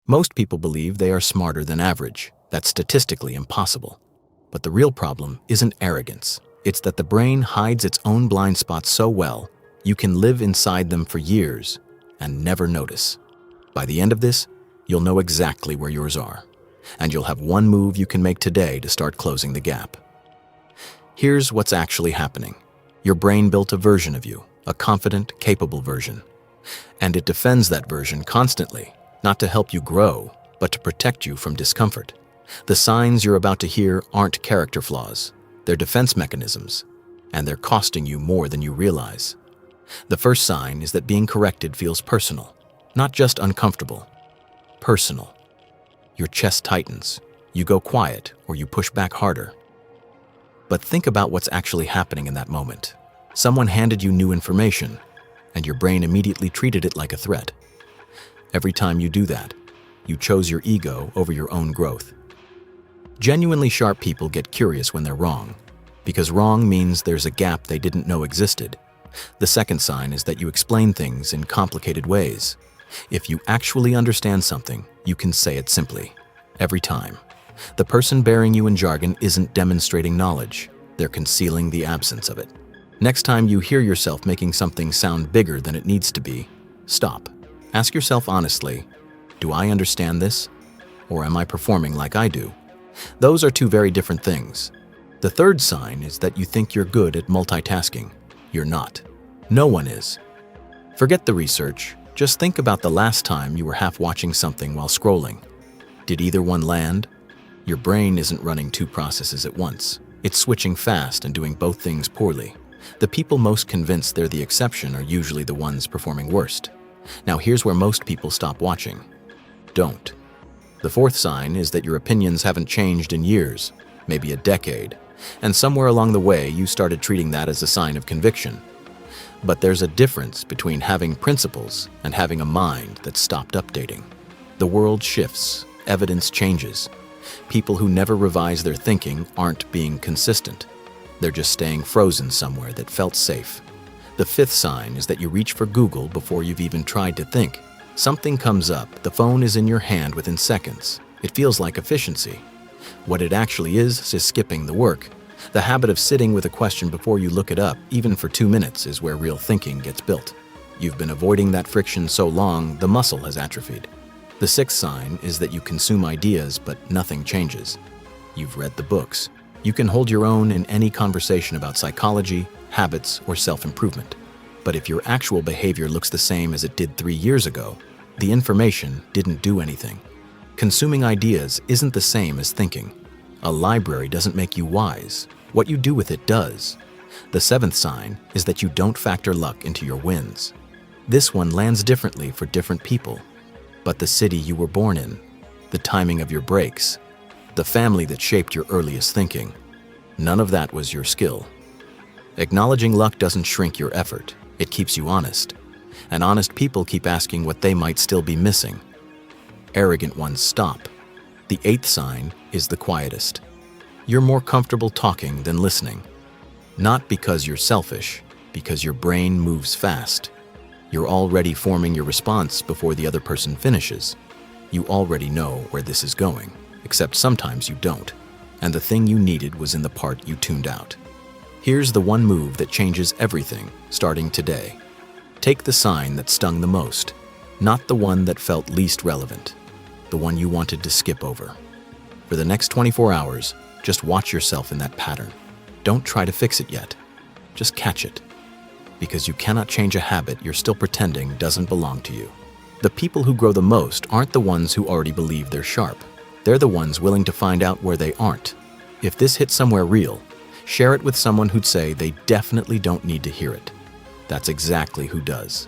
Most people believe they are smarter than average. That's statistically impossible. But the real problem isn't arrogance. It's that the brain hides its own blind spots so well, you can live inside them for years and never notice. By the end of this, you'll know exactly where yours are, and you'll have one move you can make today to start closing the gap. Here's what's actually happening. Your brain built a version of you, a confident, capable version. And it defends that version constantly, not to help you grow, but to protect you from discomfort. The signs you're about to hear aren't character flaws. They're defense mechanisms, and they're costing you more than you realize. The first sign is that being corrected feels personal, not just uncomfortable. Personal. Your chest tightens, you go quiet, or you push back harder. But think about what's actually happening in that moment. Someone handed you new information, and your brain immediately treated it like a threat. Every time you do that, you chose your ego over your own growth. Genuinely sharp people get curious when they're wrong, because wrong means there's a gap they didn't know existed. The second sign is that you explain things in complicated ways. If you actually understand something, you can say it simply, every time. The person bearing you in jargon isn't demonstrating knowledge, they're concealing the absence of it. Next time you hear yourself making something sound bigger than it needs to be, stop. Ask yourself honestly, do I understand this? Or am I performing like I do? Those are two very different things. The third sign is that you think you're good at multitasking. You're not. No one is. Forget the research. Just think about the last time you were half watching something while scrolling. Did either one land? Your brain isn't running two processes at once. It's switching fast and doing both things poorly. The people most convinced they're the exception are usually the ones performing worst. Now here's where most people stop watching. Don't. The fourth sign is that your opinions haven't changed in years, maybe a decade, and somewhere along the way you started treating that as a sign of conviction. But there's a difference between having principles and having a mind that's stopped updating. The world shifts, evidence changes. People who never revise their thinking aren't being consistent. They're just staying frozen somewhere that felt safe. The fifth sign is that you reach for Google before you've even tried to think. Something comes up, the phone is in your hand within seconds. It feels like efficiency. What it actually is skipping the work. The habit of sitting with a question before you look it up, even for 2 minutes, is where real thinking gets built. You've been avoiding that friction so long, the muscle has atrophied. The sixth sign is that you consume ideas, but nothing changes. You've read the books. You can hold your own in any conversation about psychology, habits, or self-improvement. But if your actual behavior looks the same as it did 3 years ago, the information didn't do anything. Consuming ideas isn't the same as thinking. A library doesn't make you wise. What you do with it does. The seventh sign is that you don't factor luck into your wins. This one lands differently for different people. But the city you were born in, the timing of your breaks, the family that shaped your earliest thinking, none of that was your skill. Acknowledging luck doesn't shrink your effort. It keeps you honest. And honest people keep asking what they might still be missing. Arrogant ones stop. The eighth sign is the quietest. You're more comfortable talking than listening. Not because you're selfish, because your brain moves fast. You're already forming your response before the other person finishes. You already know where this is going, except sometimes you don't. And the thing you needed was in the part you tuned out. Here's the one move that changes everything, starting today. Take the sign that stung the most, not the one that felt least relevant, the one you wanted to skip over. For the next 24 hours, just watch yourself in that pattern. Don't try to fix it yet. Just catch it. Because you cannot change a habit you're still pretending doesn't belong to you. The people who grow the most aren't the ones who already believe they're sharp. They're the ones willing to find out where they aren't. If this hits somewhere real, share it with someone who'd say they definitely don't need to hear it. That's exactly who does.